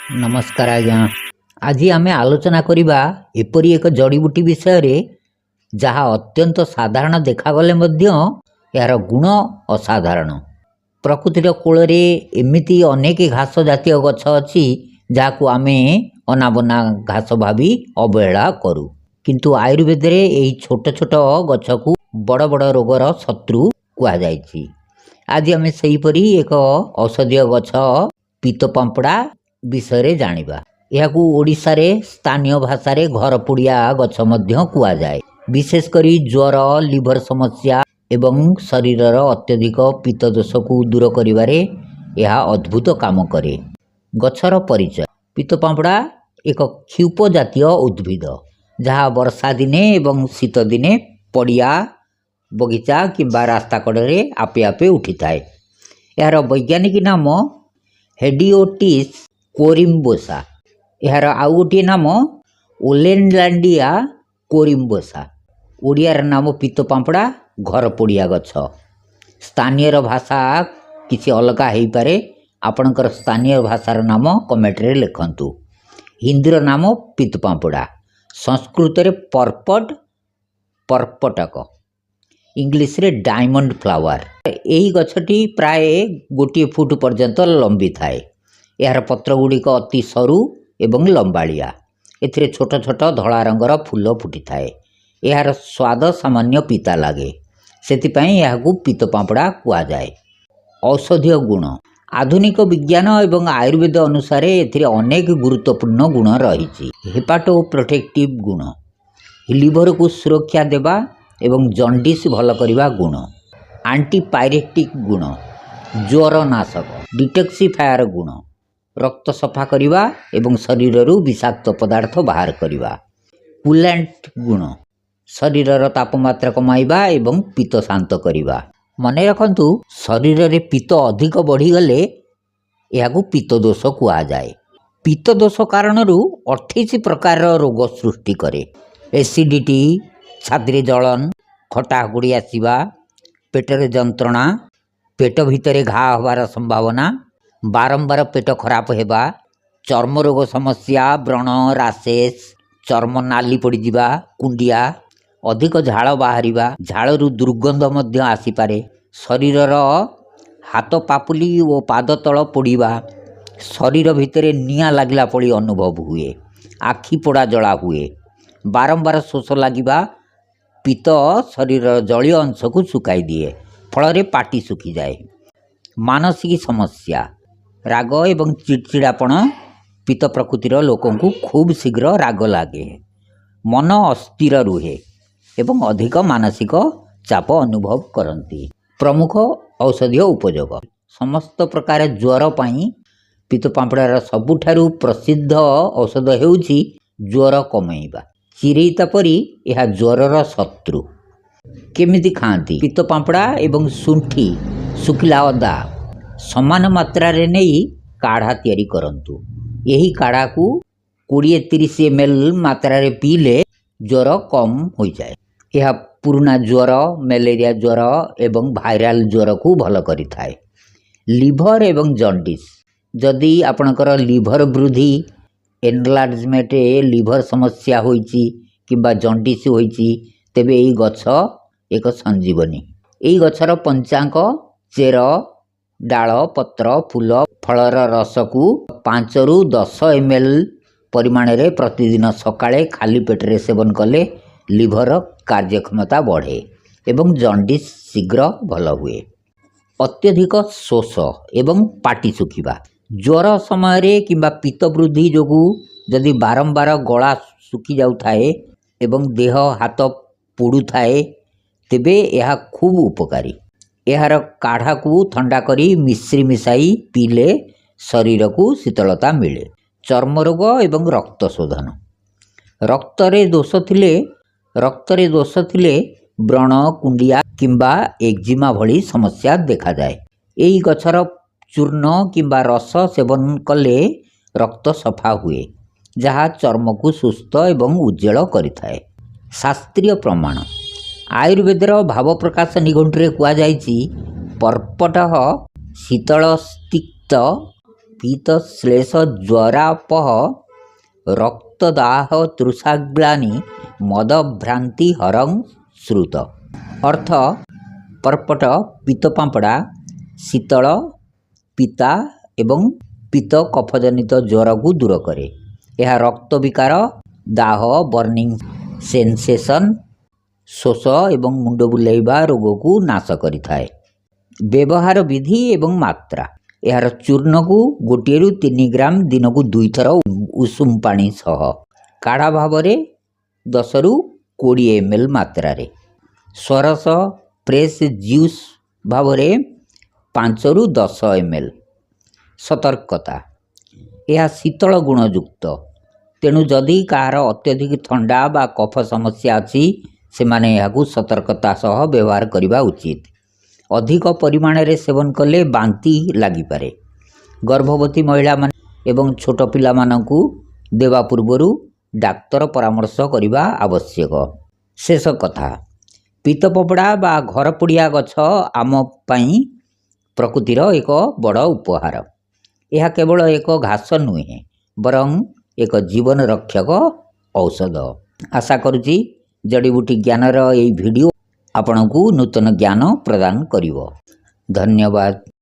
नमस्कार आज्ञा। आज आम आलोचना करवा एपरी एक जड़ीबूटी विषय जहाँ अत्यंत साधारण देखागले यार गुण असाधारण। प्रकृतिर कोल एमती अनेक घास जातीय गछ अच्छी जहाँ आम अनाबना घास भावी अवहेला करूँ, किंतु आयुर्वेद रे यही छोट छोट गछ को बड़ बड़ रोगर शत्रु कहुई। आज आम सेहीपरी एक औषधीय गछ पीत पांपड़ा विषय जानिबा। यहाकू ओडिशा रे स्थानीय भाषा रे घर पुड़िया गछ मध्य कुआजाए। विशेषकर ज्वर, लिभर समस्या एवं शरीरर अत्यधिक पीत दोष को दूर करिवारे यह अद्भुत काम करे। गछर परिचय। पीत पांपड़ा एक क्षुप जातीय उद्भिद जहाँ वर्षा दिने एवं शीत दिने पड़िया, बगीचा किंबा रास्ता कड़े आपे आपे उठी थाए। यार वैज्ञानिक नाम हेडियोटिस कोरिम्बोसा। यार आउ गोटे नाम ओलेनलांडिया कोरिम्बोसा। ओडियार नाम पीत पांपड़ा घर पोड़िया गछ। स्थानीय भाषा किसी अलग हो पारे। आपणकर स्थानीय भाषार नाम कमेंट रे लिखंतु। हिंदीर नाम पीत पांपड़ा, संस्कृत रे पर्पट पर्पटक, इंग्लिश रे डायमंड फ्लावर। यही गछटी प्राय गोटे फुट पर्यंत लंबी थाए। यार पत्र गुड़िक अति सरू एवं लंबाड़िया। एथिरे छोट छोट धला रंगर फूल फुटी थाए। यार स्वाद सामान्य पीता लगे, सेतिपई याकू पीत पांपड़ा कुआ जाए। औषधीय गुण। आधुनिक विज्ञान एवं आयुर्वेद अनुसार एथिरे अनेक गुरुत्वपूर्ण गुण रही। हेपाटो प्रोटेक्टिव गुण, लिवर को सुरक्षा देवा एवं जंडिस भल करवा गुण। एंटीपायरेटिक गुण, ज्वर नाशक। डिटॉक्सिफायर गुण, रक्त सफा करवा एवं शरीर विषाक्त पदार्थ बाहर करवा। कूलेंट गुण, शरीर तापमात्रा कमाइबा एवं पीत शांत करवा। मने रखंतु, शरीर रे पीत अधिक बढ़ीगले यह पीत दोष कुआ जाए। पीत दोष कारण 28 प्रकार रोग सृष्टि करे। एसिडिटी, छाती जलन, खटा गुड़ी आसवा, पेटर जंत्रणा, पेट भितर घा हबार संभावना, बारंबार पेट खराब होगा, चर्म रोग समस्या, व्रण, रासेस, चर्म नाली पड़जा, कुंडिया, अधिक झाड़ बाहर, झाड़ू दुर्गंध मध्य आसीपारे, शरीरर हाथ पापुली और पाद तल पोड़ा, शरीर भितर निआं लागला पड़ी अनुभव हुए, आखि पोड़ा जला हुए, बारंबार शोष लगिबा, पीत शरीर जलीय अंश को सुखाई दिए, फल पाटी सुखी जाए। मानसिक समस्या, राग एवं चिड़चिड़ापण। पीत प्रकृतिर लोकों को खूब शीघ्र राग लगे, मन अस्थिर रुहे एवं अधिक मानसिक चाप अनुभव करती। प्रमुख औषधीय उपयोग। समस्त प्रकार ज्वर पाई पीत पांपड़ार सबुठारु प्रसिद्ध औषध हेउछि ज्वर कमेइबा। चिरेता परी यह ज्वरर शत्रु। केमिति खाती? पीत पांपड़ा एवं शुंठी, सुखिला अदा समान मात्रा रे नहीं काढ़ा तैयारी करंतु। यही काढ़ा को 20-30 ml मात्रा रे पीले ज्वर कम हो जाए। यह पुराना ज्वर, मलेरिया ज्वर एवं वायरल ज्वर को भल करि थाए। लिभर एवं जंडिस। जदि आपणकर लिभर वृद्धि, एनलार्जमेंट, लिभर समस्या होइछि किंबा जंडिस होइछि, तेबे एही गछ एक संजीवनी। एही गछर पंचांग, चेर, डाल, पत्र, फूल, फलर रस को 5 ରୁ 10 ml परिमाण रे प्रतिदिन सकाळे खाली पेटरे सेवन कले लिभर कार्यक्षमता बढ़े एवं जंडिस शीघ्र भल हुए। अत्यधिक शोष एवं पाटी सुखिबा। ज्वर समय किंबा पीत वृद्धि जोगु जदि बारंबार गला सुखी जाउथाए एवं देह हाथ पोड़ू थाए, तेबे यह खूब उपकारी। यार काढ़ा को ठंडा करी मिश्री मिसाई पीले शरीर को शीतलता मिले। चर्म रोग एवं रक्त शोधन। रक्तरे दोष थिले व्रण, कुंडिया किंबा एक्जिमा भली समस्या देखा जाए। यही गछर चूर्ण किंबा रस सेवन कले रक्त सफा हुए, जहाँ चर्म को सुस्थ एवं उज्जवल करिथाए। शास्त्रीय प्रमाण। आयुर्वेदर भाव प्रकाश निघंटुरे कुआ जाइछि पर्पटः शीतल स्तिक्त ପିତ ଶ୍ଲେଷ ଜ୍ୱରାପହ ରକ୍ତଦାହ ତୃଷାଗ୍ଲାନି ମଦଭ୍ରାନ୍ତି ହରଂ ଶ୍ରୁତ। ଅର୍ଥ ପର୍ପଟ ପିତ ପାମ୍ପଡ଼ା ଶୀତଳ ପିତା ଏବଂ ପିତ କଫଜନିତ ଜ୍ୱରକୁ ଦୂର କରେ। ଏହା ରକ୍ତ ବିକାର, ଦାହ, ବର୍ଣ୍ଣିଂ ସେନ୍ସେସନ୍, ଶୋଷ ଏବଂ ମୁଣ୍ଡ ବୁଲାଇବା ରୋଗକୁ ନାଶ କରିଥାଏ। ବ୍ୟବହାର ବିଧି ଏବଂ ମାତ୍ରା। ଏହାର ଚୂର୍ଣ୍ଣକୁ 1ରୁ 3 ଗ୍ରାମ ଦିନକୁ 2 ଥର ଉଷୁମ ପାଣି ସହ କାଢ଼ା ଭାବରେ 10ରୁ 20 ml ମାତ୍ରାରେ, ସରସ ଫ୍ରେଶ୍ ଜୁସ୍ ଭାବରେ 5ରୁ 10 ml। ସତର୍କତା। ଏହା ଶୀତଳ ଗୁଣଯୁକ୍ତ, ତେଣୁ ଯଦି କାହାର ଅତ୍ୟଧିକ ଥଣ୍ଡା ବା କଫ ସମସ୍ୟା ଅଛି ସେମାନେ ଏହାକୁ ସତର୍କତା ସହ ବ୍ୟବହାର କରିବା ଉଚିତ। ଅଧିକ ପରିମାଣରେ ସେବନ କଲେ ବାନ୍ତି ଲାଗିପାରେ। ଗର୍ଭବତୀ ମହିଳାମାନେ ଏବଂ ଛୋଟ ପିଲାମାନଙ୍କୁ ଦେବା ପୂର୍ବରୁ ଡାକ୍ତର ପରାମର୍ଶ କରିବା ଆବଶ୍ୟକ। ଶେଷ କଥା, ପିତପପଡ଼ା ବା ଘରପୋଡ଼ିଆ ଗଛ ଆମ ପାଇଁ ପ୍ରକୃତିର ଏକ ବଡ଼ ଉପହାର। ଏହା କେବଳ ଏକ ଘାସ ନୁହେଁ, ବରଂ ଏକ ଜୀବନ ରକ୍ଷକ ଔଷଧ। ଆଶା କରୁଛି ଜଡ଼ିବୁଟି ଜ୍ଞାନର ଏହି ଭିଡ଼ିଓ ଆପଣଙ୍କୁ ନୂତନ ଜ୍ଞାନ ପ୍ରଦାନ କରିବ। ଧନ୍ୟବାଦ।